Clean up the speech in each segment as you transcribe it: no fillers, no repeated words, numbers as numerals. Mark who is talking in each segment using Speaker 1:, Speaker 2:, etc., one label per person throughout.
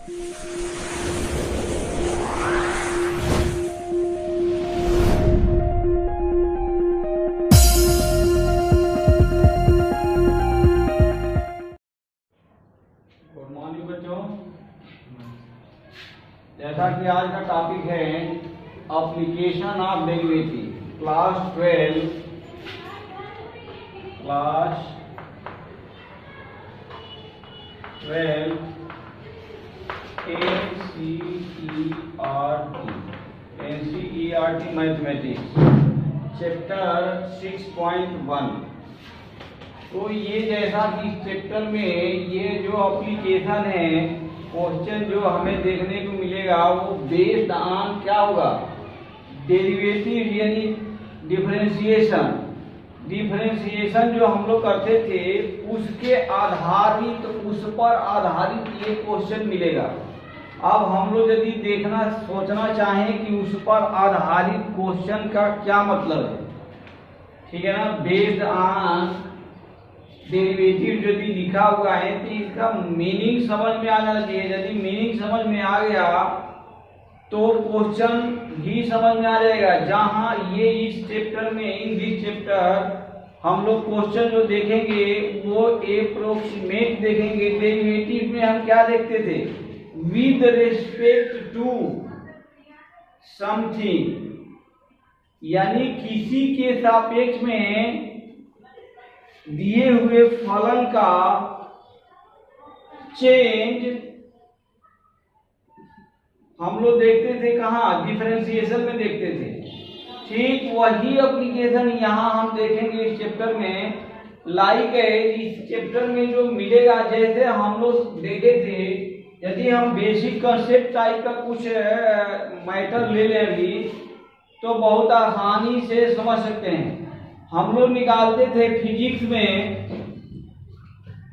Speaker 1: Good morning बच्चों। जैसा कि आज का टॉपिक है application of derivative, class 12 NCERT mathematics chapter 6.1। तो ये जैसा कि इस चैप्टर में ये जो एप्लीकेशन है, क्वेश्चन जो हमें देखने को मिलेगा वो बेस्ड ऑन क्या होगा, डेरिवेटिव यानी डिफरेंशिएशन जो हम लोग करते थे उसके आधारित, उस पर आधारित ये क्वेश्चन मिलेगा। अब हम लोग यदि सोचना चाहें कि उस पर आधारित क्वेश्चन का क्या मतलब है, ठीक है ना, बेस्ड ऑन डेरिवेटिव यदि लिखा हुआ है तो इसका मीनिंग समझ में आ जाना चाहिए। यदि मीनिंग समझ में आ गया तो क्वेश्चन भी समझ में आ जाएगा। जहां ये इस चैप्टर में, इन दिस चैप्टर हम लोग क्वेश्चन जो देखेंगे वो अप्रोक्सीमेट देखेंगे। डेरिवेटिव में हम क्या देखते थे, विद रिस्पेक्ट टू समथिंग, यानी किसी के सापेक्ष में दिए हुए फलन का चेंज हम लोग देखते थे। कहाँ, डिफरेंशिएशन में देखते थे। ठीक वही एप्लीकेशन यहाँ हम देखेंगे इस चैप्टर में। लाइक है, इस चैप्टर में जो मिलेगा, जैसे हम लोग देखे थे, यदि हम बेसिक कंसेप्ट टाइप का कुछ मैटर ले लें अभी तो बहुत आसानी से समझ सकते हैं। हम लोग निकालते थे फिजिक्स में,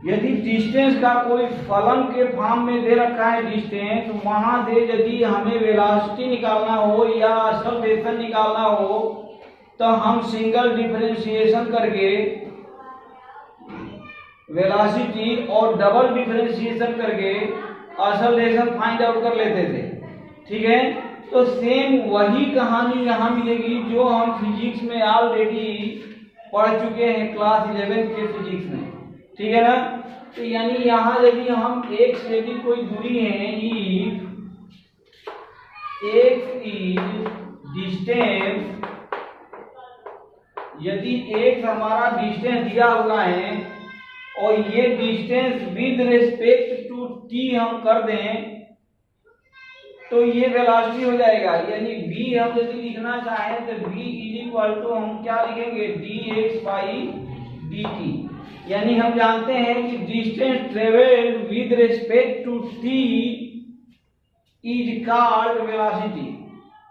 Speaker 1: यदि डिस्टेंस का कोई फलन के फॉर्म में दे रखा है डिस्टेंस, तो वहां से यदि हमें वेलोसिटी निकालना हो या एक्सेलरेशन निकालना हो तो हम सिंगल डिफरेंशिएशन करके वेलोसिटी और डबल डिफरेंशिएशन करके एक्सेलरेशन फाइंड आउट कर लेते थे। ठीक है, तो सेम वही कहानी यहाँ मिलेगी जो हम फिजिक्स में ऑलरेडी पढ़ चुके हैं क्लास 11 के फिजिक्स में। ठीक है ना, तो यानी यहाँ यदि हम एक से यदि कोई दूरी है, x इज डिस्टेंस, यदि x हमारा डिस्टेंस दिया हुआ है और ये distance with respect to t हम कर दें तो ये वेलोसिटी हो जाएगा। यानी v हम यदि लिखना चाहें तो v इज इक्वल टू हम क्या लिखेंगे, dx बाई dt। यानी हम जानते हैं कि distance travelled with respect to t is called velocity.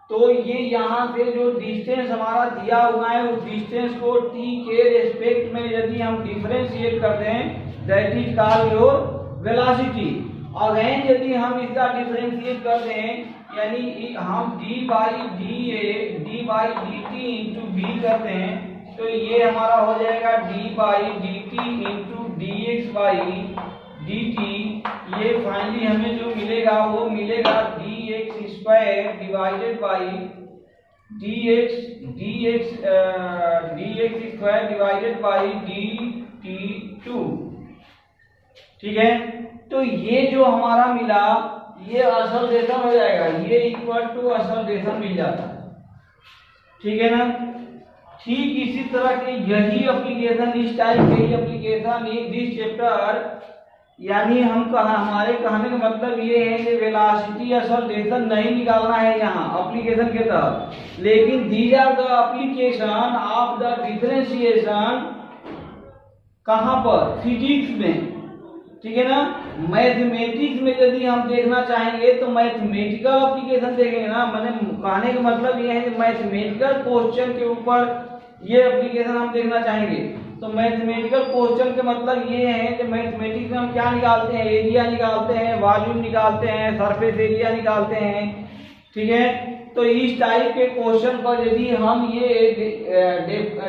Speaker 1: तो ये यहाँ से जो डिस्टेंस हमारा दिया हुआ है उस डिस्टेंस को t के रिस्पेक्ट में यदि हम डिफरेंशिएट कर दें, that is called your velocity. Again यदि हम इसका डिफरेंशिएट कर दें, यानी हम d by dt into b करते हैं तो ये हमारा हो जाएगा d by dt into dx by dt। ये फाइनली हमें जो मिलेगा वो मिलेगा dx square divided by dx square divided by dt2। ठीक है, तो ये जो हमारा मिला ये एक्सेलरेशन हो जाएगा, ये इक्वल टू एक्सेलरेशन मिल जाता है। ठीक है ना, ठीक इसी तरह के यही एप्लीकेशन, इस टाइप के एप्लीकेशन इन दिस चैप्टर, यानी हमारे कहने का मतलब ये है कि वेलोसिटी एक्सेलरेशन नहीं निकालना है यहाँ एप्लीकेशन के तहत, लेकिन these are the application of the differentiation. कहाँ पर, फिजिक्स में। ठीक है ना, मैथमेटिक्स में यदि हम देखना चाहेंगे तो मैथमेटिकल एप्लीकेशन देखेंगे ना। मैंने कहने का मतलब ये है कि मैथमेटिकल क्वेश्चन के ऊपर ये एप्लीकेशन हम देखना चाहेंगे। तो मैथमेटिकल क्वेश्चन के मतलब ये है कि मैथमेटिक्स में हम क्या निकालते हैं, एरिया निकालते हैं, वॉल्यूम निकालते हैं, सरफेस एरिया निकालते हैं। ठीक है, तो इस टाइप के क्वेश्चन पर यदि हम ये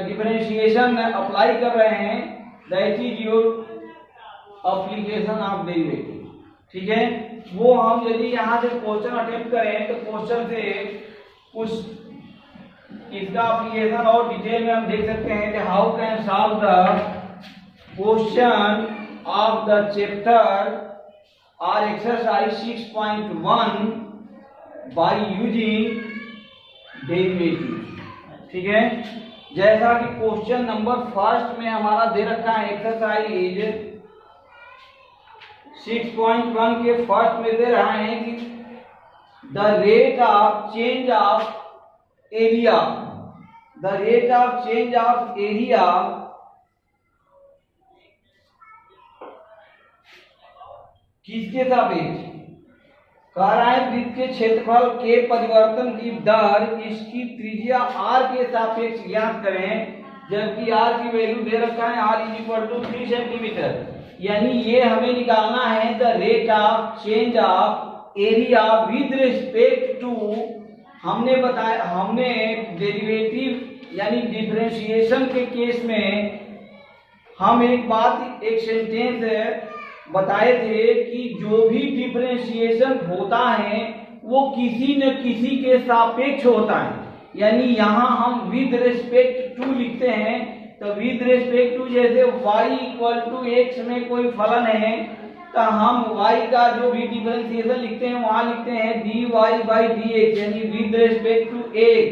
Speaker 1: डिफरेंशिएशन अप्लाई कर रहे हैं, that is your application of derivative. ठीक है, वो हम यदि यहाँ से क्वेश्चन अटेम्प्ट करें तो क्वेश्चन से कुछ इसका एप्लीकेशन और डिटेल में हम देख सकते हैं कि how can solve the question of the chapter और एक्सरसाइज 6.1 बाय यूजिंग डेरिवेटिव। ठीक है, जैसा कि क्वेश्चन नंबर फर्स्ट में हमारा दे रखा है एक्सरसाइज 6.1 के फर्स्ट में दे रहा है कि the rate of change of area, the rate of change of area किसके सापेक्ष कह रहा है, वृत्त के क्षेत्रफल के परिवर्तन की दर इसकी त्रिज्या r के सापेक्ष ज्ञात करें, जबकि r की वैल्यू दे रखा है r = 3 सेंटीमीटर। यानी ये हमें निकालना है the rate of change of area with respect to, हमने बताया, हमने डेरिवेटिव यानी डिफरेंशिएशन के केस में हम एक बात, एक सेंटेंस बताए थे कि जो भी डिफरेंशिएशन होता है वो किसी न किसी के सापेक्ष होता है। यानी यहाँ हम विद रिस्पेक्ट टू लिखते हैं, तो विद रिस्पेक्ट टू जैसे y = x में कोई फलन है तो हम y का जो भी डिफरेंशिएशन लिखते हैं वहां लिखते हैं dy/dx, यानी विद रिस्पेक्ट टू x।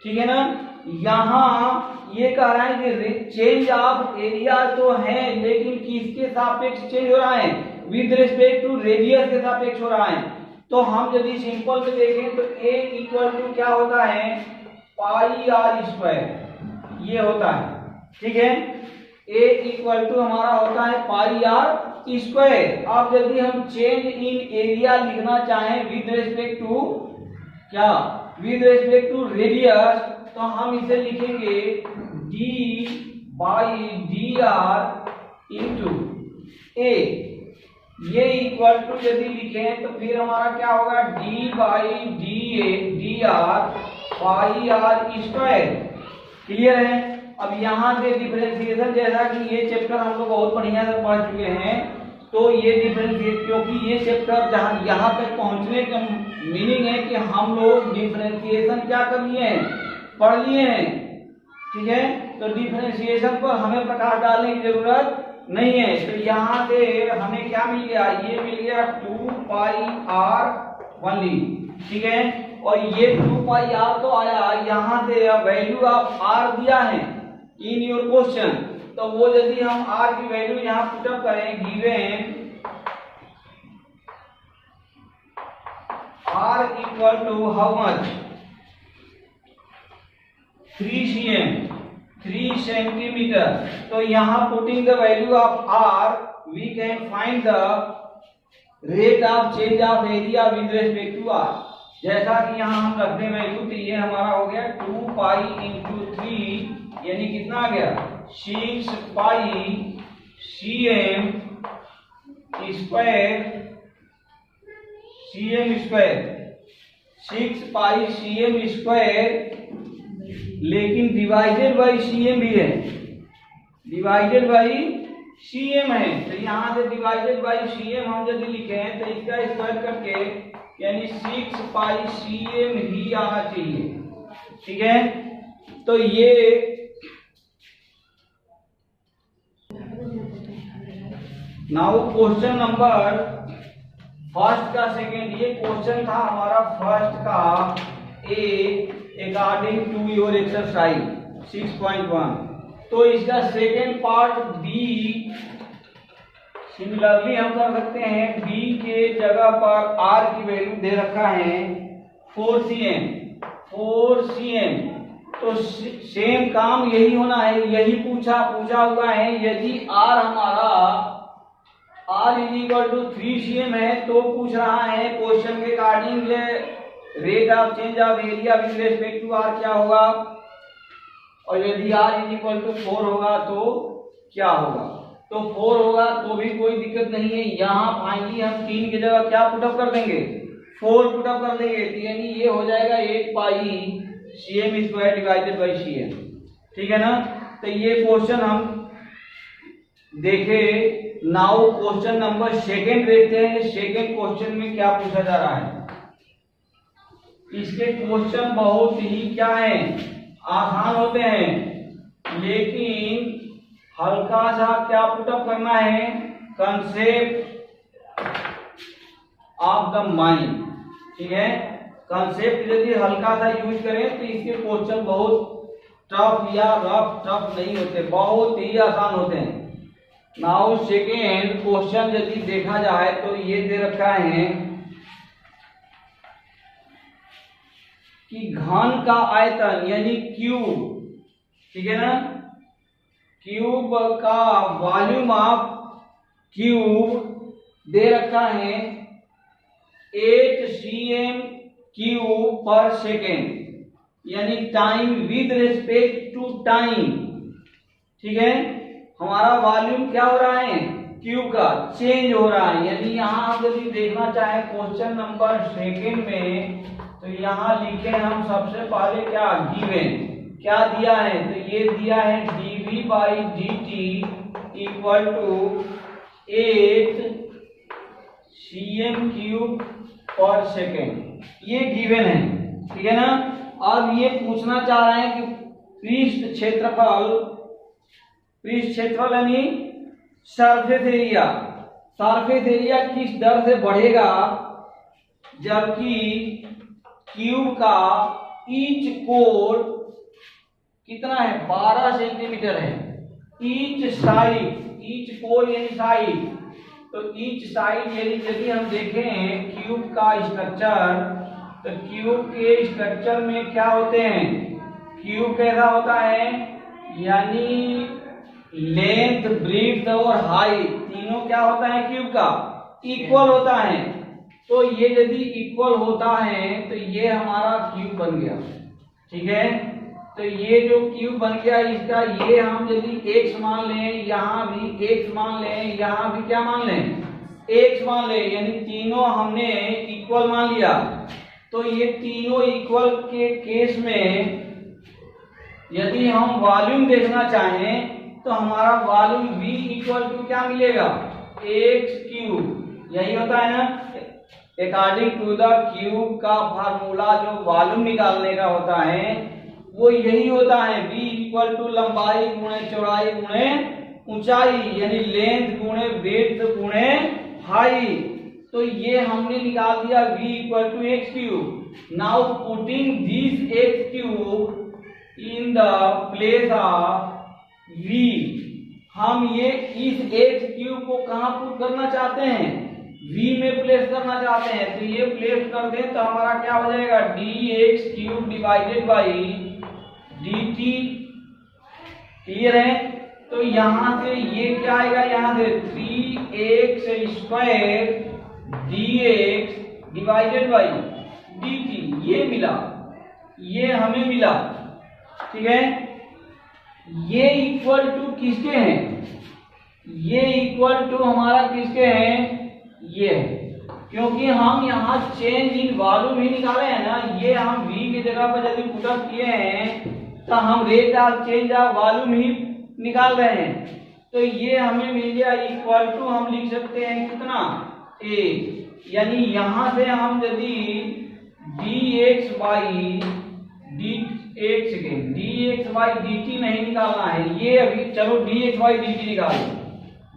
Speaker 1: ठीक है ना। यहाँ ये कह रहा है कि चेंज ऑफ एरिया तो है, लेकिन किसके सापेक्ष चेंज हो रहा है, विद रिस्पेक्ट टू रेडियस के सापेक्ष हो रहा है। तो हम यदि सिंपल में देखें तो a = क्या होता है, πr², ये होता है। ठीक है, a = हमारा होता है πr²। अब यदि हम चेंज इन एरिया लिखना चाहें विद रिस्पेक्ट टू क्या, विद रिस्पेक्ट टू रेडियस, तो हम इसे लिखेंगे d/dr × a। ये इक्वल टू यदि लिखें तो फिर हमारा क्या होगा, d/dr πr²। क्लियर है। अब यहाँ से डिफरेंशिएशन, जैसा कि ये चैप्टर हम लोग बहुत बढ़िया से पढ़ चुके हैं, तो ये डिफरेंशिएट, क्योंकि ये चैप्टर जहाँ यहाँ तक पहुँचने का मीनिंग है कि हम लोग डिफरेंशिएशन क्या कर लिए हैं, पढ़ लिए हैं। ठीक है, तो डिफरेंशिएशन पर हमें प्रकाश डालने की जरूरत नहीं है। तो यहाँ से हमें क्या मिल गया, ये मिल गया 2πr ओनली। ठीक है, और ये 2πr तो आया, यहाँ से वैल्यू ऑफ r दिया है इन योर क्वेश्चन, तो वो यदि हम r की वैल्यू यहाँ पुटअप करें, given r = how much, 3 centimetre. तो यहाँ putting the value of r we can find the rate of change of area with respect to r। जैसा कि यहाँ हम रखते हैं वैल्यू, तो ये हमारा हो गया 2π × 3, यानी कितना आ गया, 6π cm², लेकिन डिवाइडेड बाई cm भी है, डिवाइडेड बाई cm है। तो यहाँ से डिवाइडेड बाई cm हम यदि लिखे हैं तो इसका स्क्वायर करके यानी 6π cm ही आना चाहिए। ठीक है, तो ये नाउ क्वेश्चन नंबर फर्स्ट का सेकेंड, ये क्वेश्चन था हमारा फर्स्ट का ए अकॉर्डिंग टू योर एक्सरसाइज 6.1। तो इसका सेकेंड पार्ट बी, सिमिलरली हम कर सकते हैं, बी के जगह पर आर की वैल्यू दे रखा है 4 cm। तो सेम काम यही होना है, यही पूछा हुआ है। यदि आर हमारा r = 3 cm है तो पूछ रहा है क्वेश्चन के according rate of change of area with respect to r क्या होगा, और यदि r = 4 होगा तो क्या होगा। तो 4 होगा तो भी कोई दिक्कत नहीं है, यहाँ फाइनली हम 3 की जगह क्या पुटअप कर देंगे, 4 पुटअप कर देंगे, यानी ये हो जाएगा 8π cm² / cm। ठीक है ना। तो ये क्वेश्चन हम देखे। नाउ क्वेश्चन नंबर सेकेंड देखते हैं, सेकेंड क्वेश्चन में क्या पूछा जा रहा है। इसके क्वेश्चन बहुत ही क्या है, आसान होते हैं, लेकिन हल्का सा क्या पुटअप करना है, कंसेप्ट ऑफ द माइंड। ठीक है, कंसेप्ट यदि हल्का सा यूज करें तो इसके क्वेश्चन बहुत टफ या टफ नहीं होते, बहुत ही आसान होते हैं। नाउ सेकेंड क्वेश्चन यदि देखा जाए तो ये दे रखा है कि घन का आयतन यानी क्यूब, ठीक है ना, क्यूब का वॉल्यूम ऑफ क्यूब दे रखा है 8 cm क्यूब पर सेकेंड, यानी time with respect to time. ठीक है, हमारा वॉल्यूम क्या हो रहा है, क्यूब का चेंज हो रहा है। यानी यहाँ हम यदि देखना चाहे क्वेश्चन नंबर सेकेंड में, तो यहाँ लिखे हम सबसे पहले क्या, गिवन क्या दिया है, तो ये दिया है dv by dt equal to 8 cm cube पर सेकेंड, ये गिवन है। ठीक है ना। अब ये पूछना चाह रहे हैं कि पृष्ठ क्षेत्रफल यानी सरफेस एरिया किस दर से बढ़ेगा जबकि क्यूब का ईच कोर कितना है, 12 सेंटीमीटर है। ईच कोर यानी साइड, तो ईच साइड यदि हम देखें क्यूब का स्ट्रक्चर, तो क्यूब के स्ट्रक्चर में क्या होते हैं, क्यूब कैसा होता है, यानी लेंथ, ब्रीथ और हाइट तीनों क्या होता है क्यूब का, इक्वल होता है। तो ये यदि इक्वल होता है तो ये हमारा क्यूब बन गया। ठीक है, तो ये जो क्यूब बन गया इसका ये हम यदि x मान लें, यहाँ भी x मान लें, यहाँ भी क्या मान लें, x मान लें, यानी तीनों हमने इक्वल मान लिया। तो ये तीनों इक्वल के केस में यदि हम वॉल्यूम देखना चाहें तो हमारा वॉल्यूम v इक्वल टू क्या मिलेगा, x क्यूब, यही होता है ना। अकॉर्डिंग टू द क्यूब का फार्मूला जो वॉल्यूम निकालने का होता है वो यही होता है, v इक्वल टू लंबाई गुणे चौड़ाई गुणे ऊंचाई, यानी लेंथ गुणे विड्थ गुणे हाइट। तो ये हमने निकाल दिया v equal to x cube. Now putting this x cube in the place of v, हम ये इस x क्यूब को कहाँ पुट करना चाहते हैं, v में प्लेस करना चाहते हैं। तो ये प्लेस कर दें तो हमारा क्या हो जाएगा, dx cube divided by dt। Clear है। तो यहां से ये क्या आएगा, यहां से 3x square dx divided by dt, ये मिला, ये हमें मिला। ठीक है, ये इक्वल टू किसके हैं, ये इक्वल टू हमारा किसके हैं, ये है, क्योंकि हम यहाँ चेंज इन वॉल्यूम ही निकाले हैं ना। ये हम v की जगह पर यदि पुटअप किए हैं तो हम rate of change of volume ही निकाल रहे हैं। तो ये हमें मिल गया इक्वल टू, हम लिख सकते हैं कितना, a, यानी यहाँ से हम यदि dx by dx by dt नहीं निकालना है, ये अभी चलो dx बाई dt निकालें।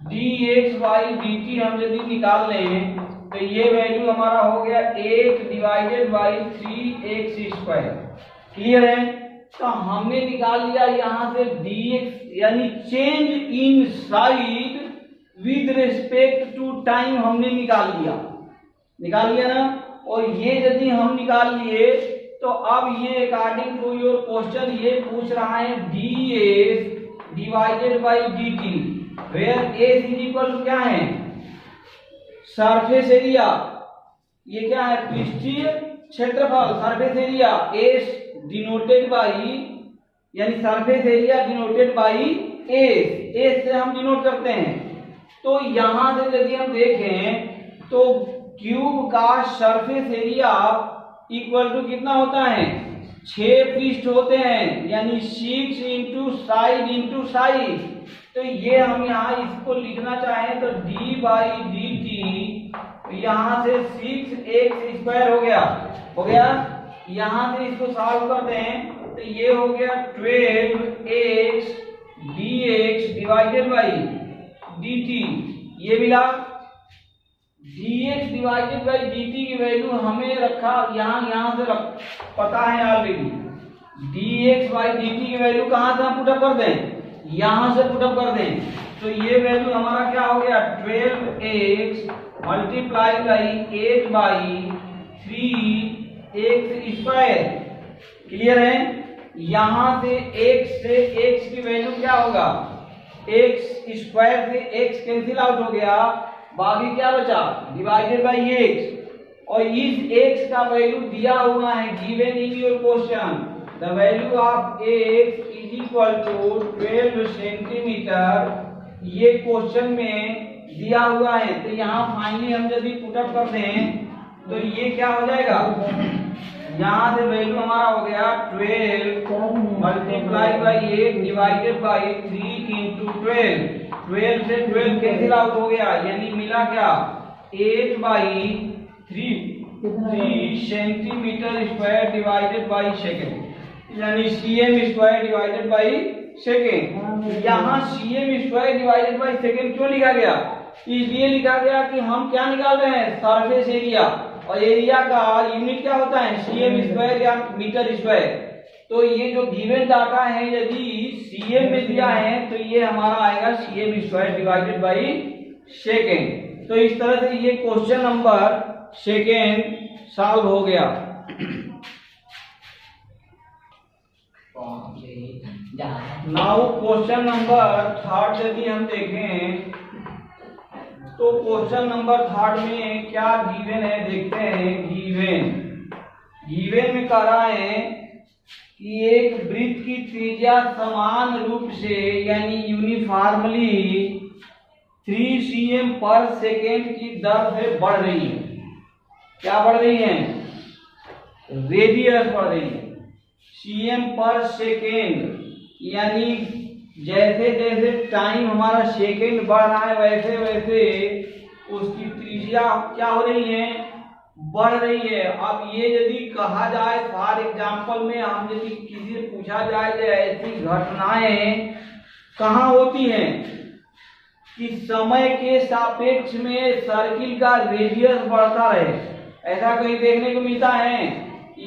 Speaker 1: dx बाई dt हम यदि निकाल लें तो ये वैल्यू हमारा हो गया 8 divided by 3x square. Clear है। तो हमने निकाल लिया यहाँ से dx यानी change in side with respect to time, हमने निकाल लिया ना। और ये यदि हम निकाल लिए तो अब ये अकॉर्डिंग टू योर क्वेश्चन ये पूछ रहा है ds divided by dt, where s is equal to क्या है, सरफेस एरिया, ये क्या है, पृष्ठीय क्षेत्रफल, surface area, s denoted by, यानी surface area denoted by s से हम डिनोट करते हैं। तो यहां से यदि हम देखें तो क्यूब का सरफेस एरिया इक्वल टू कितना होता है, 6 पृष्ठ होते हैं, यानी 6 इंटू साइड इंटू साइड। तो ये हम यहाँ इसको लिखना चाहें तो d/dt यहाँ से 6x² हो गया। यहाँ से इसको सॉल्व कर दें तो ये हो गया 12x dx divided by dt। ये मिला dx डिवाइडेड बाई dt की वैल्यू हमें रखा यहाँ से पता है ऑलरेडी। dx बाई dt की वैल्यू कहाँ से हम पुटअप कर दें, यहाँ से पुटअप कर दें। तो ये वैल्यू हमारा क्या हो गया 12x multiply by 8/3x²। Clear है। यहाँ से x से x की वैल्यू क्या होगा, x² से x कैंसिल आउट हो गया, बाकी क्या बचा डिवाइडेड बाई x। और इस x का वैल्यू दिया हुआ है given in your question. The value of x is equal to 12 centimetre. ये क्वेश्चन में दिया हुआ है। तो यहाँ फाइनली हम यदि पुटअप कर दें तो ये क्या हो जाएगा, यहाँ से वैल्यू हमारा हो गया 12 multiply by 8 divided by 3 into 12 से 12 कैंसिल आउट हो गया, यानी मिला क्या 8/3 सेंटीमीटर² डिवाइडेड बाई सेकेंड, यानी cm² डिवाइडेड बाई सेकेंड। यहाँ cm² डिवाइडेड बाई सेकेंड क्यों लिखा गया, इसलिए लिखा गया कि हम क्या निकाल रहे हैं सरफेस एरिया, और एरिया का यूनिट क्या होता है cm² या मीटर²। तो ये जो गिवन डाटा है यदि cm में दिया है तो ये हमारा आएगा cm² डिवाइडेड बाई सेकेंड। तो इस तरह से ये क्वेश्चन नंबर सेकेंड सॉल्व हो गया। नाउ क्वेश्चन नंबर थर्ड यदि हम देखें तो क्वेश्चन नंबर थर्ड में क्या गिवन है देखते हैं। गिवन में कह रहा है कि एक वृत्त की त्रिज्या समान रूप से यानी यूनिफॉर्मली 3 cm पर सेकेंड की दर से बढ़ रही है। क्या बढ़ रही है, रेडियस बढ़ रही है cm पर सेकेंड, यानी जैसे जैसे टाइम हमारा सेकेंड बढ़ रहा है वैसे वैसे उसकी त्रिज्या क्या हो रही है, बढ़ रही है। अब ये यदि कहा जाए फॉर एग्जांपल में हम यदि किसी से पूछा जाए कि ऐसी घटनाएं कहाँ होती हैं कि समय के सापेक्ष में सर्किल का रेडियस बढ़ता रहे, ऐसा कहीं देखने को मिलता है,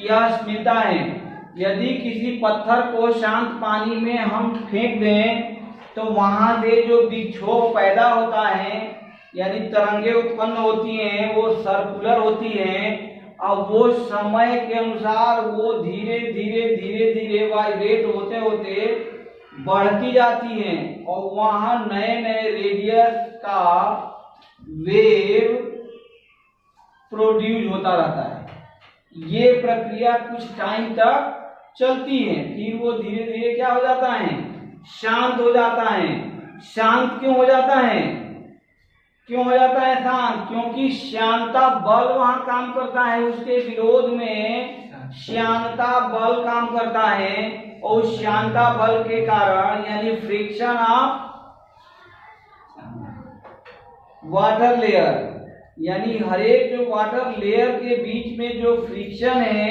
Speaker 1: यस मिलता है। यदि किसी पत्थर को शांत पानी में हम फेंक दें तो वहां से जो विक्षोभ पैदा होता है यानी तरंगे उत्पन्न होती हैं वो सर्कुलर होती हैं। अब वो समय के अनुसार वो धीरे धीरे वाइब्रेट होते होते बढ़ती जाती हैं और वहां नए नए रेडियस का वेव प्रोड्यूस होता रहता है। ये प्रक्रिया कुछ टाइम तक चलती है, फिर वो धीरे धीरे क्या हो जाता है, शांत हो जाता है। शांत क्यों हो जाता है, क्यों हो जाता है शांत, क्योंकि श्यानता बल वहां काम करता है, उसके विरोध में श्यानता बल काम करता है और श्यानता बल के कारण यानी फ्रिक्शन ऑफ वाटर लेयर, यानी हरेक जो वाटर लेयर के बीच में जो फ्रिक्शन है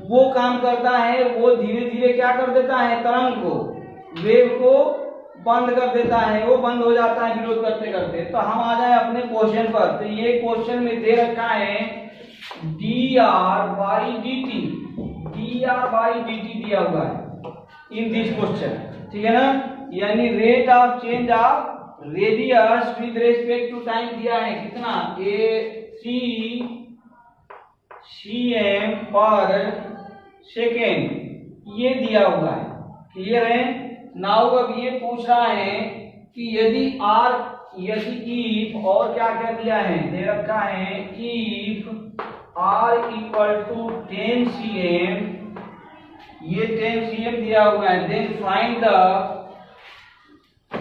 Speaker 1: वो काम करता है। वो धीरे धीरे क्या कर देता है, तरंग को, वेव को बंद कर देता है, वो बंद हो जाता है विरोध करते करते। तो हम आ जाए अपने क्वेश्चन पर। तो ये क्वेश्चन में दे रखा है dr/dt, dr/dt दिया हुआ है इन दिस क्वेश्चन, ठीक है ना। यानी rate of change of radius with respect to time दिया है कितना, cm पर सेकेंड ये दिया हुआ है। क्लियर है। नाउ अब ये पूछ रहा है कि यदि इफ और क्या क्या दिया है, दे रखा है इफ r = 10 cm, ये 10 cm दिया हुआ है, then find the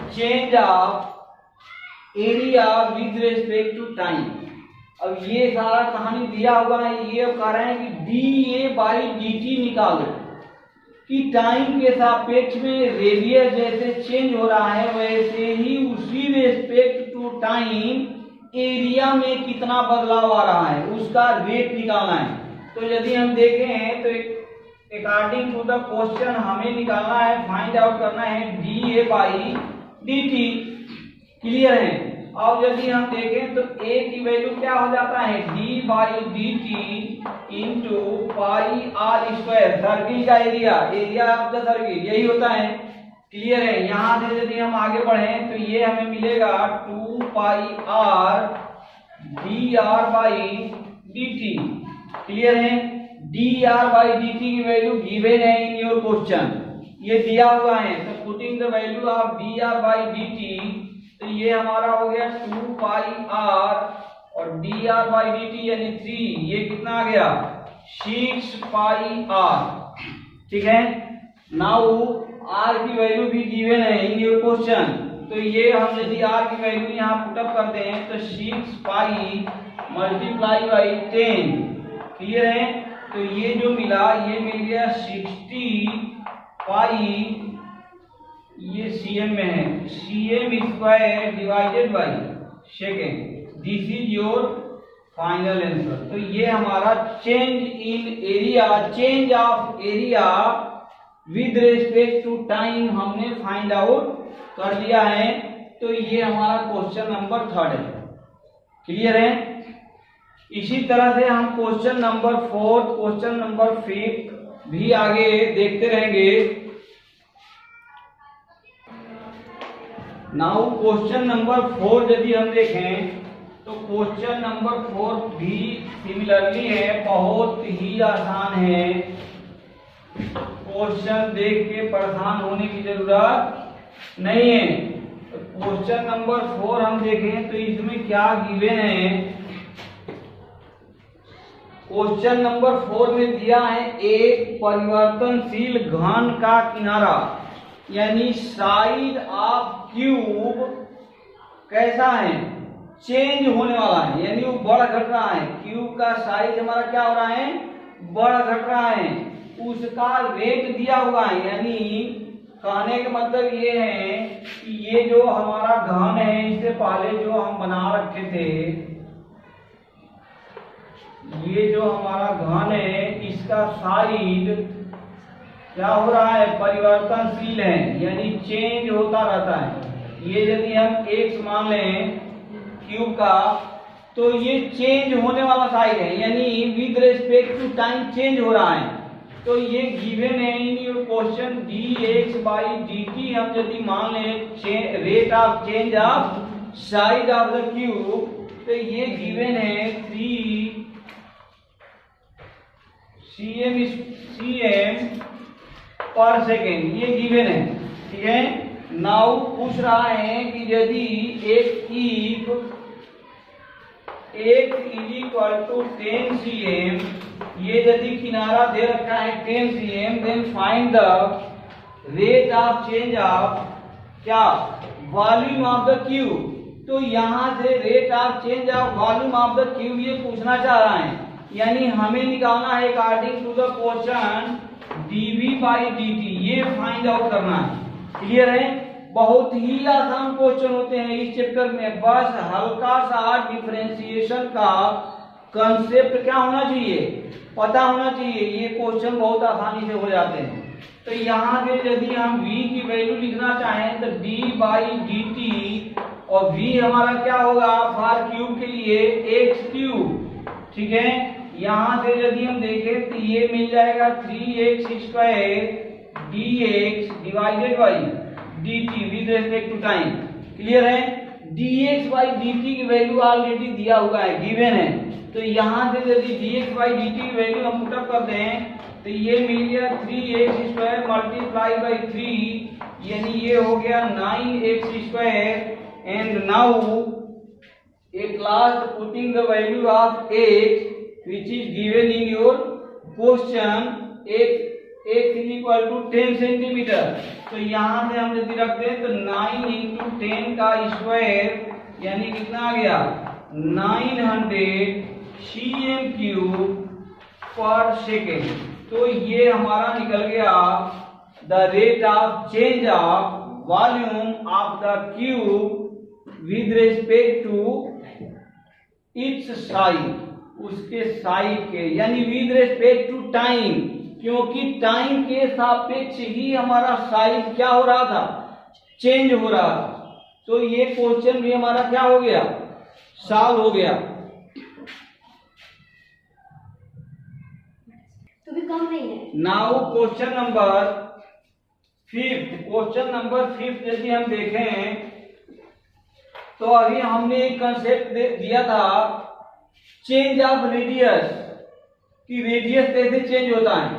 Speaker 1: change of area with respect to time. अब ये सारा कहानी दिया हुआ है, ये कह रहे हैं कि dA/dt निकालो। कि टाइम के सापेक्ष में रेडियस जैसे चेंज हो रहा है वैसे ही उसी रिस्पेक्ट टू टाइम एरिया में कितना बदलाव आ रहा है उसका रेट निकालना है। तो यदि हम देखें तो अकॉर्डिंग टू द क्वेश्चन हमें निकालना है, फाइंड आउट करना है dA बाई dt। क्लियर है। अब यदि हम देखें तो a की वैल्यू क्या हो जाता है d by dt into pi r square, circle का एरिया ऑफ द सर्किल यही होता है। क्लियर है। यहाँ से यदि हम आगे बढ़ें तो ये हमें मिलेगा 2 pi r d r by d t. Clear है। D r by d t की वैल्यू गिवन है इन योर क्वेश्चन, ये दिया हुआ है। तो putting the value of d r by d t, तो ये हमारा हो गया 2 पाई आर और d r by d t यानी 3, ये कितना आ गया 6 पाई आर। ठीक है। नाउ आर की वैल्यू भी गिवन है इन योर क्वेश्चन, तो ये हम यदि आर की वैल्यू यहाँ पुटअप करते हैं तो 6 पाई मल्टीप्लाई बाई 10। क्लियर है। तो ये जो मिला ये मिल गया 60 पाई, ये cm में है, cm square divided by second. This is your final answer. तो ये हमारा change in area, change of area with respect to time हमने फाइंड आउट कर लिया है। तो ये हमारा क्वेश्चन नंबर 3 है। क्लियर है। इसी तरह से हम क्वेश्चन नंबर 4, क्वेश्चन नंबर 5 भी आगे देखते रहेंगे। नाउ क्वेश्चन नंबर 4 यदि हम देखें तो क्वेश्चन नंबर 4 भी सिमिलरली है, बहुत ही आसान है। क्वेश्चन देख के परेशान होने की जरूरत नहीं है। तो क्वेश्चन नंबर 4 हम देखें तो इसमें क्या गिवन है। क्वेश्चन नंबर 4 में दिया है एक परिवर्तनशील घन का किनारा यानी साइड ऑफ क्यूब कैसा है, चेंज होने वाला है, यानी वो बढ़ घट रहा है। क्यूब का साइज हमारा क्या हो रहा है, बढ़ घट रहा है, उसका रेट दिया हुआ है। यानी कहने का मतलब ये है कि ये जो हमारा घन है इससे पहले जो हम बना रखे थे, ये जो हमारा घन है इसका साइड क्या हो रहा है, परिवर्तनशील है, यानी चेंज होता रहता है। ये यदि हम x मान लें क्यूब का तो ये चेंज होने वाला साइड है, यानी with respect to time change हो रहा है। तो ये गिवन है in your question dx by dt। हम यदि मान लें rate of change of side of the cube, तो ये गिवन है 3 cm पर सेकेंड, ये गिवन है। ठीक है। नाउ पूछ रहा है कि यदि एक इज इक्वल टू 10 cm, ये यदि किनारा दे रखा है 10 cm, then find the rate of change of क्या, वॉल्यूम ऑफ द क्यूब। तो यहाँ से rate of change of volume of the cube ये पूछना चाह रहा है, यानी हमें निकालना है according to the question dV by dt, ये फाइंड आउट करना है। क्लियर है। बहुत ही आसान क्वेश्चन होते हैं इस चैप्टर में, बस हल्का सा डिफरेंशिएशन का कंसेप्ट क्या होना चाहिए, पता होना चाहिए। ये क्वेश्चन बहुत आसानी से हो जाते हैं। तो यहाँ से यदि हम v की वैल्यू लिखना चाहें तो d बाई dt, और v हमारा क्या होगा फॉर क्यूब के लिए x क्यूब। ठीक है। यहाँ से यदि हम देखें तो ये मिल जाएगा 3x square dx divided by dt with respect to time. Clear है। dx बाई dt की वैल्यू ऑलरेडी दिया हुआ है, गिवन है। तो यहाँ से यदि dx बाई dt की वैल्यू हम पुटअप कर दें तो ये मिल गया 3x स्क्वायर मल्टीप्लाई बाई 3, यानी ये हो गया 9x square. And now at last putting the value of x which is given in your question, x is equal to 10 centimetre. तो यहाँ से हम यदि रख दें तो 9 इंटू 10 का स्क्वायर यानी कितना आ गया 900 cm क्यूब पर सेकेंड। तो ये हमारा निकल गया the rate of change of volume of the cube with respect to its side, उसके साइड के, यानी विद रिस्पेक्ट टू टाइम, क्योंकि टाइम के सापेक्ष ही हमारा साइज क्या हो रहा था, चेंज हो रहा था। तो ये क्वेश्चन भी हमारा क्या हो गया, सॉल्व हो गया।
Speaker 2: तो भी कम नहीं है।
Speaker 1: Now question number 5, question number 5 यदि हम देखें तो अभी हमने एक कंसेप्ट दिया था चेंज ऑफ रेडियस, कि रेडियस कैसे चेंज होता है,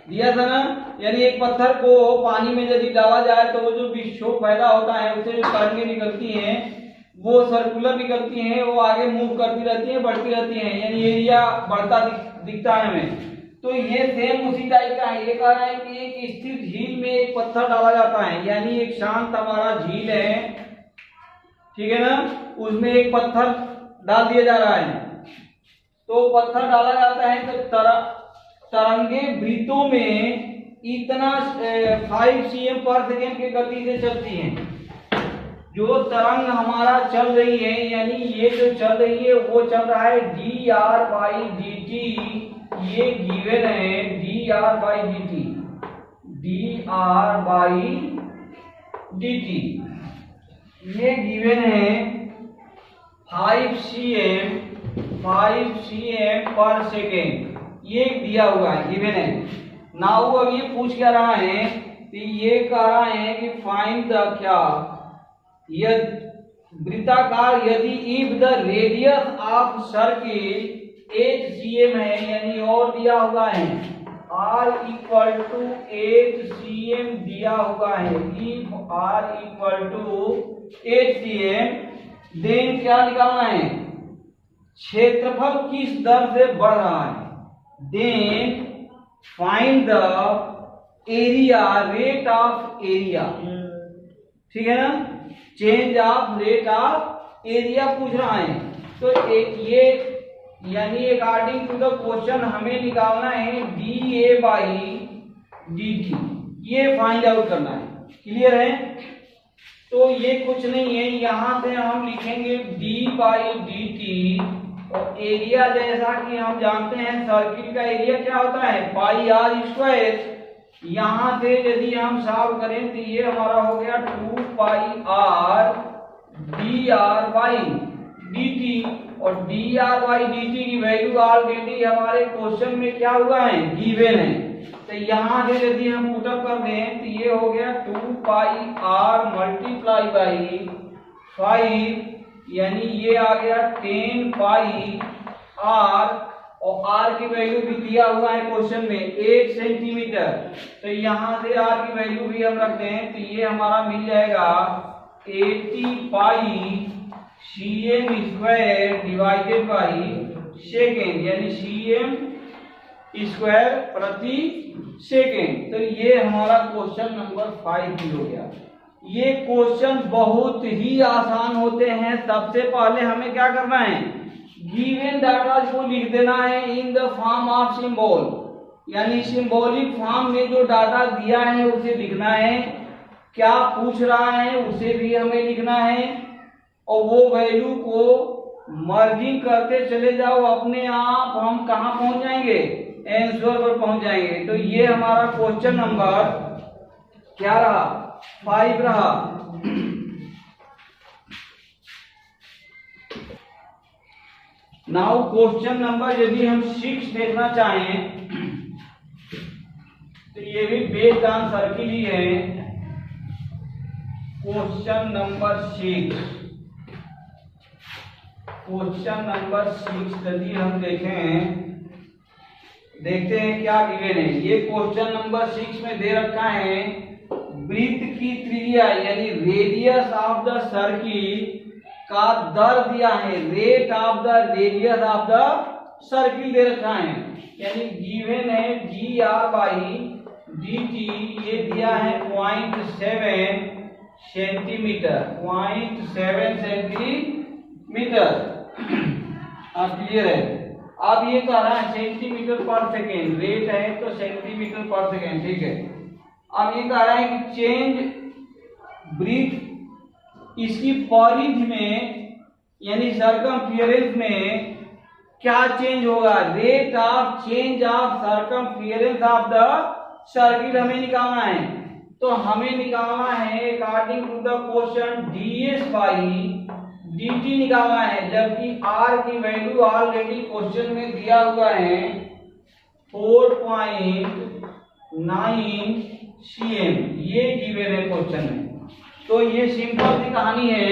Speaker 1: दिया था ना। यानी एक पत्थर को पानी में यदि डाला जाए तो वो जो विक्षोभ पैदा होता है, उससे जो तरंगें निकलती हैं वो सर्कुलर निकलती हैं, वो आगे मूव करती रहती हैं, बढ़ती रहती हैं, यानी एरिया बढ़ता दिखता है हमें। तो ये सेम उसी टाइप का है। ये कह रहा है कि एक स्थिर झील में एक पत्थर डाला जाता है, यानी एक शांत हमारा झील है, ठीक है ना, उसमें एक पत्थर डाल दिया जा रहा है। तो पत्थर डाला जाता है तो तरंगे वृत्तों में इतना 5 cm पर सेकेंड की गति से चलती हैं। जो तरंग हमारा चल रही है, यानी ये जो चल रही है वो चल रहा है dr/dt, ये गिवन है dr/dt, dr/dt ये गिवन है 5 cm पर सेकेंड, ये दिया हुआ है, गिवन है। नाउ अब ये पूछ क्या रहा है, तो ये कह रहा है कि फाइंड द क्या, वृत्ताकार यदि if the radius of circle 8 cm है, यानी और दिया हुआ है r = 8 cm दिया हुआ है, इफ r = 8 cm, देन क्या निकालना है, क्षेत्रफल किस दर से बढ़ रहा है, then find the area, rate of area, ठीक है ना, change of rate of area पूछ रहा है। तो ये यानी अकॉर्डिंग टू द क्वेश्चन हमें निकालना है dA/dt, ये फाइंड आउट करना है, क्लियर है। तो ये कुछ नहीं है, यहां से हम लिखेंगे d/dt, और एरिया जैसा कि हम जानते हैं सर्किल का एरिया क्या होता है, πr²। यहां से यदि हम सॉल्व करें तो ये हमारा हो गया 2πr dr/dt, और dr/dt की वैल्यू ऑलरेडी हमारे क्वेश्चन में क्या हुआ है, गिवन है। तो यहाँ से यदि हम पुटअप कर दें तो ये हो गया 2πr × 5, यानी ये आ गया 10πr, और r की वैल्यू भी दिया हुआ है क्वेश्चन में 8 सेंटीमीटर। तो यहाँ से r की वैल्यू भी हम रखते हैं तो ये हमारा मिल जाएगा 80π cm² डिवाइडेड बाई सेकेंड, यानी cm² प्रति सेकेंड। तो ये हमारा क्वेश्चन नंबर 5 हो गया। ये क्वेश्चन बहुत ही आसान होते हैं। सबसे पहले हमें क्या करना है, गिवन डाटा को लिख देना है in the form of symbol, यानी सिंबॉलिक फॉर्म में जो डाटा दिया है उसे लिखना है, क्या पूछ रहा है उसे भी हमें लिखना है, और वो वैल्यू को मर्जिंग करते चले जाओ, अपने आप हम कहाँ पहुंच जाएंगे, आंसर पर पहुंच जाएंगे। तो ये हमारा क्वेश्चन नंबर क्या रहा, 5 रहा। नाउ क्वेश्चन नंबर यदि हम 6 देखना चाहें तो ये भी बेस्ड ऑन सर्किल ही है। क्वेश्चन नंबर 6, क्वेश्चन नंबर 6 यदि हम देखते हैं क्या गिवन है। ये क्वेश्चन नंबर 6 में दे रखा है वृत्त की त्रिज्या यानी रेडियस ऑफ द सर्किल का दर दिया है, rate of the radius of the circle दे रखा है, यानी गिवन है dr/dt, ये दिया है 0.7 सेंटीमीटर, 0.7 सेंटीमीटर। अब क्लियर है। अब ये कह रहा है सेंटीमीटर पर सेकेंड, रेट है तो सेंटीमीटर पर सेकेंड, ठीक है। अब ये कह रहा है कि चेंज ब्रीथ, इसकी परिधि में यानी सर्कमफियरेंस में क्या चेंज होगा, rate of change of circumference of the circle हमें निकालना है। तो हमें निकालना है according to the question ds by dt निकालना है, जबकि r की वैल्यू ऑलरेडी क्वेश्चन में दिया हुआ है 4.9 cm, ये गिवन है क्वेश्चन में। तो ये सिंपल सी कहानी है।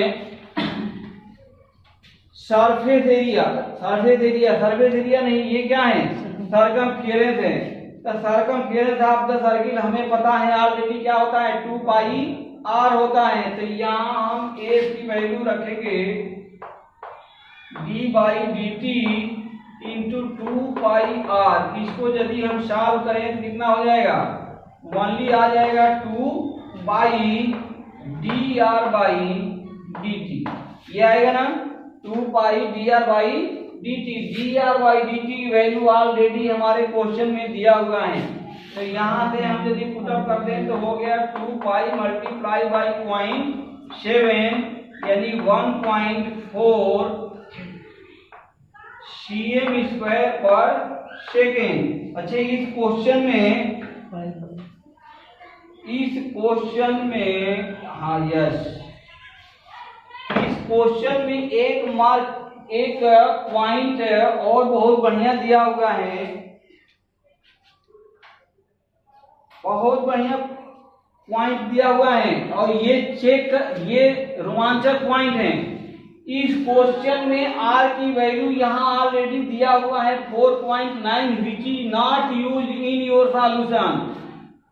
Speaker 1: सरफेस एरिया, सरफेस एरिया नहीं, ये क्या है, सर्कमफियरेंस है। तो सर्कमफियरेंस ऑफ द सर्किल हमें पता है ऑलरेडी क्या होता है, 2 पाई r होता है। तो यहाँ हम a की वैल्यू रखेंगे d by d T into 2 pi r। इसको यदि हम सॉल्व करें तो कितना हो जाएगा, ओनली आ जाएगा 2 by d r by d t, ये आएगा ना 2 pi d r by d t. D r by d t की वैल्यू ऑलरेडी हमारे क्वेश्चन में दिया हुआ है। तो यहाँ से हम यदि पुटअप करते हैं तो हो गया 2 पाई मल्टीप्लाई बाई 0.7 यानी 1.4 cm स्क्वायर पर सेकेंड। अच्छा, इस क्वेश्चन में हाँ यस, इस क्वेश्चन में एक पॉइंट और बहुत बढ़िया दिया हुआ है, बहुत बढ़िया पॉइंट दिया हुआ है। और ये रोमांचक पॉइंट है। इस क्वेश्चन में r की वैल्यू यहाँ ऑलरेडी दिया हुआ है 4.9 which is not used in your solution.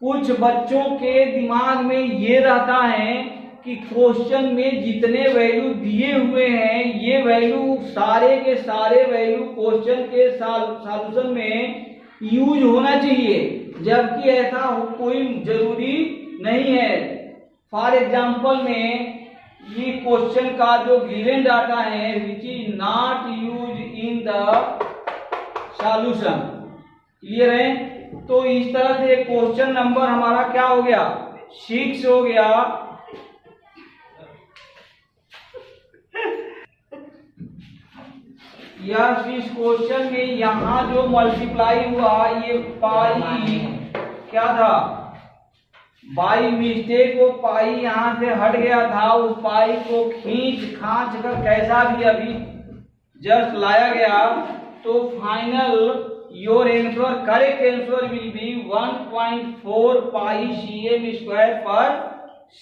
Speaker 1: कुछ बच्चों के दिमाग में ये रहता है कि क्वेश्चन में जितने वैल्यू दिए हुए हैं ये वैल्यू सारे के सारे वैल्यू क्वेश्चन के सॉल्यूशन में यूज होना चाहिए, जबकि ऐसा कोई जरूरी नहीं है। फॉर एग्जांपल में ये क्वेश्चन का जो गिवन डाटा है which is not use in the solution, clear है। तो इस तरह से क्वेश्चन नंबर हमारा क्या हो गया, 6 हो गया। यस, इस क्वेश्चन में यहाँ जो मल्टीप्लाई हुआ ये पाई क्या था, बाई मिस्टेक वो पाई यहाँ से हट गया था, उस पाई को खांच कर कैसा भी अभी जस्ट लाया गया। तो final your answer, correct answer will be 1.4 pi cm square पर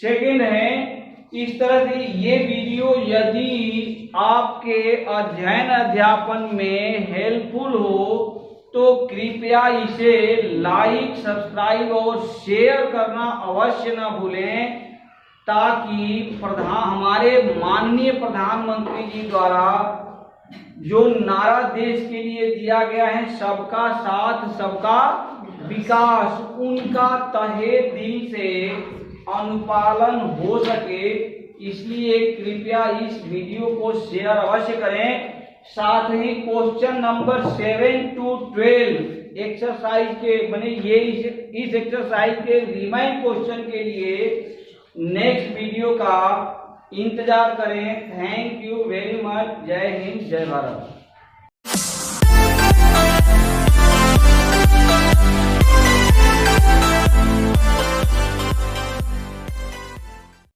Speaker 1: सेकेंड है। इस तरह से ये वीडियो यदि आपके अध्ययन अध्यापन में हेल्पफुल हो तो कृपया इसे लाइक, सब्सक्राइब और शेयर करना अवश्य न भूलें, ताकि हमारे माननीय प्रधानमंत्री जी द्वारा जो नारा देश के लिए दिया गया है, सबका साथ सबका विकास, उनका तहे दिल से अनुपालन हो सके। इसलिए कृपया इस वीडियो को शेयर अवश्य करें। साथ ही क्वेश्चन नंबर 7 to 12 एक्सरसाइज के बने ये इस एक्सरसाइज के रिमाइंड क्वेश्चन के लिए नेक्स्ट वीडियो का इंतजार करें। Thank you very much. जय हिंद, जय भारत।